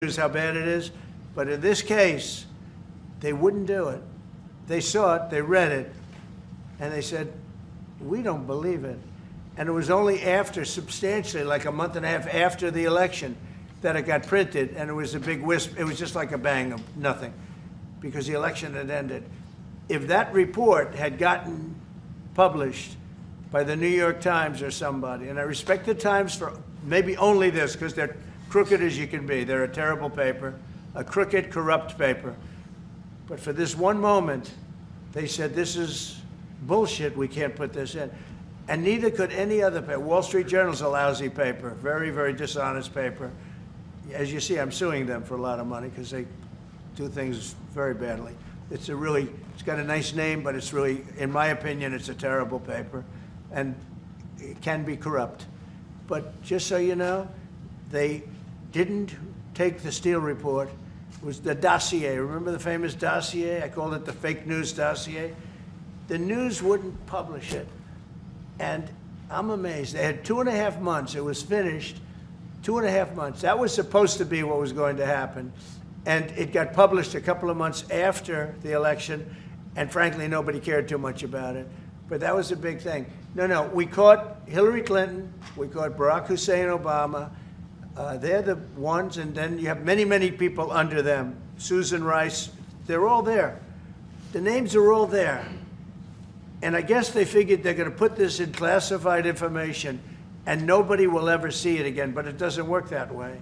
news how bad it is. But in this case, they wouldn't do it. They saw it, they read it, and they said, we don't believe it. And it was only after, substantially, like a month and a half after the election, that it got printed, and it was a big wisp. It was just like a bang of nothing, because the election had ended. If that report had gotten published by the New York Times or somebody, and I respect the Times for maybe only this, because they're crooked as you can be. They're a terrible paper, a crooked, corrupt paper. But for this one moment, they said, this is bullshit, we can't put this in. And neither could any other paper. Wall Street Journal's a lousy paper, very, very dishonest paper. As you see, I'm suing them for a lot of money because they do things very badly. It's got a nice name, but it's really, in my opinion, it's a terrible paper. And it can be corrupt. But just so you know, they didn't take the Steele report. It was the dossier. Remember the famous dossier? I called it the fake news dossier. The news wouldn't publish it. And I'm amazed. They had 2.5 months. It was finished. 2.5 months. That was supposed to be what was going to happen. And it got published a couple of months after the election. And frankly, nobody cared too much about it. But that was a big thing. No, we caught Hillary Clinton. We caught Barack Hussein Obama. They're the ones. And then you have many, many people under them. Susan Rice. They're all there. The names are all there. And I guess they figured they're going to put this in classified information and nobody will ever see it again, but it doesn't work that way.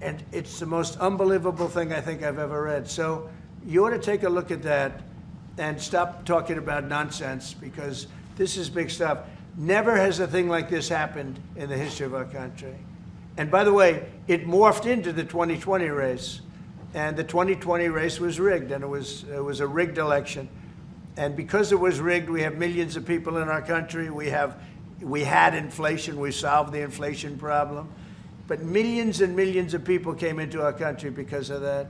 And it's the most unbelievable thing I think I've ever read. So you ought to take a look at that and stop talking about nonsense, because this is big stuff. Never has a thing like this happened in the history of our country. And by the way, it morphed into the 2020 race. And the 2020 race was rigged, and it was a rigged election. And because it was rigged, we have millions of people in our country. We had inflation. We solved the inflation problem. But millions and millions of people came into our country because of that.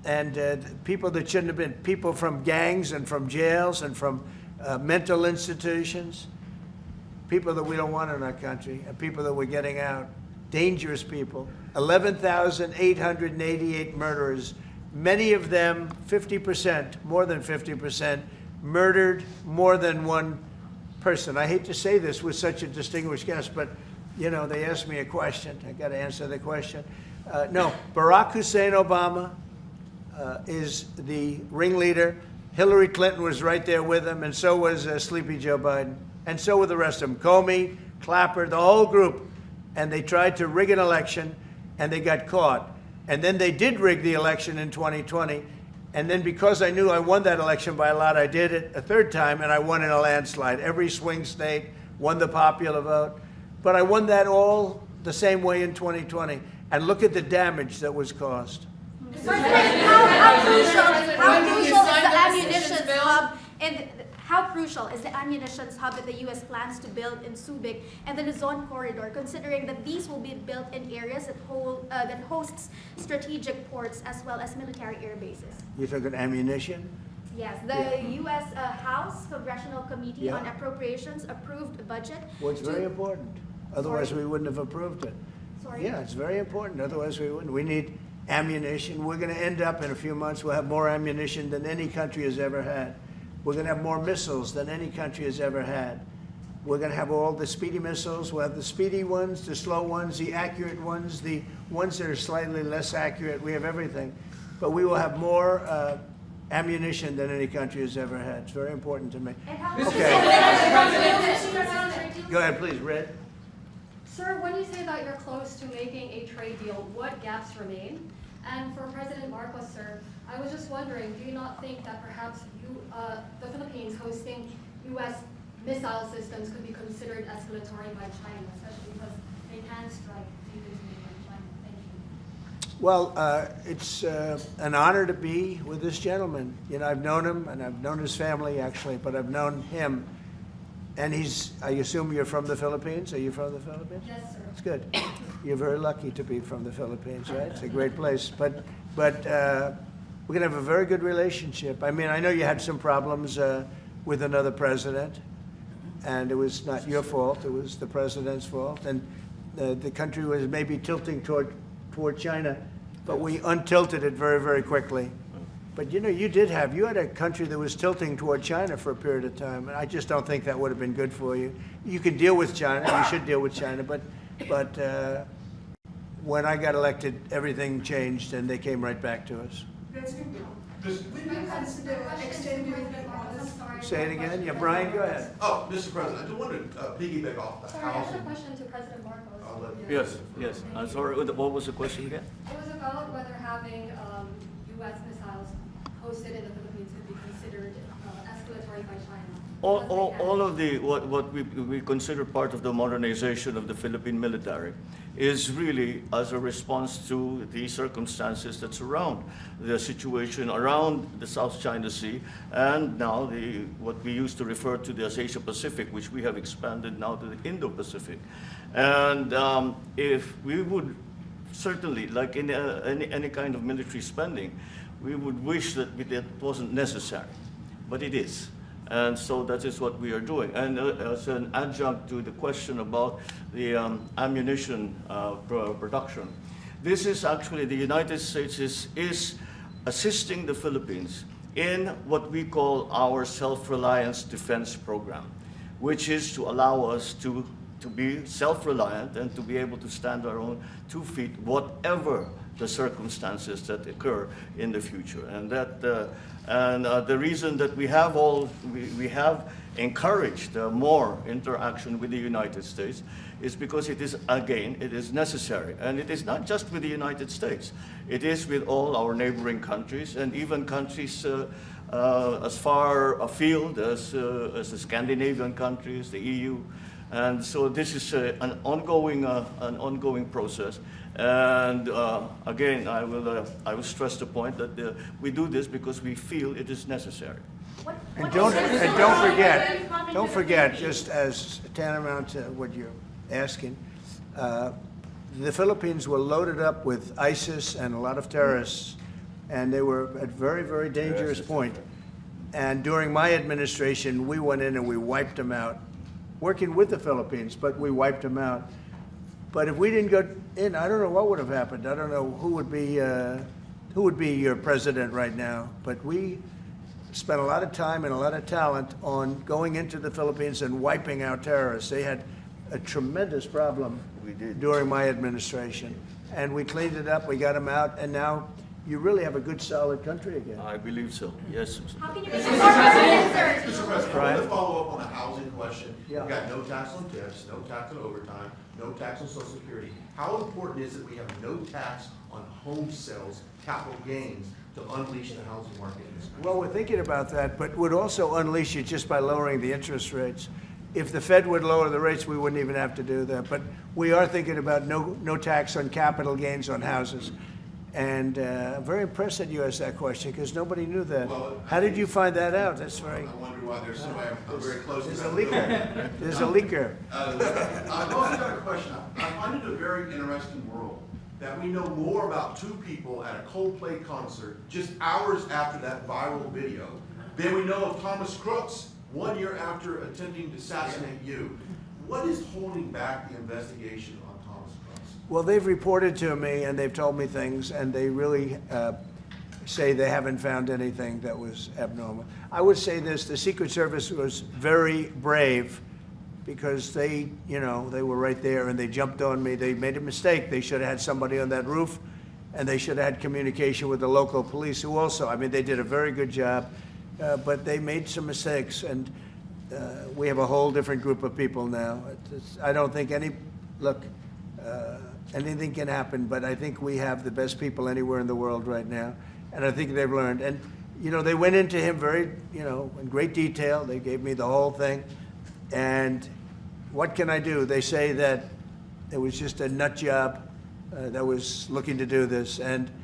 And people that shouldn't have been, people from gangs and from jails and from mental institutions, people that we don't want in our country, and people that we're getting out, dangerous people. 11,888 murderers, many of them, 50%, more than 50%, murdered more than one person. I hate to say this with such a distinguished guest, but you know, they asked me a question. I got to answer the question. No, Barack Hussein Obama is the ringleader. Hillary Clinton was right there with him, and so was Sleepy Joe Biden, and so were the rest of them. Comey, Clapper, the whole group. And they tried to rig an election, and they got caught. And then they did rig the election in 2020. And then because I knew I won that election by a lot, I did it a third time, and I won in a landslide. Every swing state won the popular vote. But I won that all the same way in 2020. And look at the damage that was caused. How crucial is the ammunition hub that the U.S. plans to build in Subic and the Luzon corridor, considering that these will be built in areas that hosts strategic ports as well as military air bases? You're talking ammunition? Yes, the U.S. House Congressional Committee on Appropriations approved a budget. Well, it's very important. Otherwise, we wouldn't have approved it. Sorry? Yeah, it's very important. Otherwise, we wouldn't. We need ammunition. We're going to end up in a few months, we'll have more ammunition than any country has ever had. We're going to have more missiles than any country has ever had. We're going to have all the speedy missiles. We'll have the speedy ones, the slow ones, the accurate ones, the ones that are slightly less accurate. We have everything. But we will have more ammunition than any country has ever had. It's very important to me. Okay. Go ahead, please, Red. Sir, when you say that you're close to making a trade deal, what gaps remain? And for President Marcos, sir, I was just wondering, do you not think that perhaps the Philippines hosting U.S. missile systems could be considered escalatory by China, especially because they can strike defensively by China? Thank you. Well, it's an honor to be with this gentleman. You know, I've known him, and I've known his family, actually, but I've known him. And I assume you're from the Philippines? Are you from the Philippines? Yes, sir. That's good. You're very lucky to be from the Philippines, right? It's a great place. But we're going to have a very good relationship. I mean, I know you had some problems with another president, and it was not your fault. It was the president's fault. And the country was maybe tilting toward China. but we untilted it very, very quickly. But you know, you had a country that was tilting toward China for a period of time, and I just don't think that would have been good for you. You can deal with China, you should deal with China, but when I got elected, everything changed and they came right back to us. Say it again? Yeah, Brian, go ahead. Oh, Mr. President, I just wanted to piggyback off the Sorry, I housing. have a question to President Marcos. I'll let- Yes, yes. I'm sorry, what was the question again? It was about whether having U.S. missiles hosted in the Philippines could be considered escalatory by China. All of the, what we consider part of the modernization of the Philippine military is really as a response to the circumstances that surround the situation around the South China Sea and now what we used to refer to as Asia Pacific, which we have expanded now to the Indo-Pacific. And if we would certainly, like in any kind of military spending, we would wish that it wasn't necessary, but it is. And so that is what we are doing. And as an adjunct to the question about the ammunition production, this is actually, the United States is assisting the Philippines in what we call our self-reliance defense program, which is to allow us to be self-reliant and to be able to stand our own 2 feet, whatever the circumstances that occur in the future. And the reason that we have encouraged more interaction with the United States is because it is necessary. And it is not just with the United States. It is with all our neighboring countries and even countries as far afield as the Scandinavian countries, the EU. And so this is an ongoing process. And again, I will stress the point that we do this because we feel it is necessary. And don't forget, just as tantamount to what you're asking, the Philippines were loaded up with ISIS and a lot of terrorists, and they were at a very, very dangerous point. And during my administration, we went in and we wiped them out, working with the Philippines, but we wiped them out. But if we didn't go in, I don't know what would have happened. I don't know who would be your president right now. But we spent a lot of time and a lot of talent on going into the Philippines and wiping out terrorists. They had a tremendous problem during my administration. And we cleaned it up, we got them out, and now you really have a good, solid country again. I believe so, yes. How can you make it more permanent, sir? Mr. President, I want to follow up on the housing question. Yeah. We've got no tax on tips, no tax on overtime, no tax on Social Security. How important is it we have no tax on home sales, capital gains, to unleash the housing market in this country? Well, we're thinking about that, but would also unleash it just by lowering the interest rates. If the Fed would lower the rates, we wouldn't even have to do that. But we are thinking about no tax on capital gains on houses. And I'm very impressed that you asked that question because nobody knew that. Well, how did you find that out? That's very. I wonder why there's somebody I'm very close to. There's a leaker. There's a leaker. I've also got a question. I find it a very interesting world that we know more about two people at a Coldplay concert just hours after that viral video than we know of Thomas Crooks 1 year after attempting to assassinate you. What is holding back the investigation on Thomas Crooks? Well, they've reported to me and they've told me things, and they really say they haven't found anything that was abnormal. I would say this: the Secret Service was very brave because they were right there and they jumped on me. They made a mistake. They should have had somebody on that roof, and they should have had communication with the local police, who also, I mean, they did a very good job, but they made some mistakes, and we have a whole different group of people now. I don't think anything can happen, but I think we have the best people anywhere in the world right now, and I think they've learned. And they went into him very, in great detail. They gave me the whole thing, and what can I do? They say that it was just a nut job that was looking to do this, and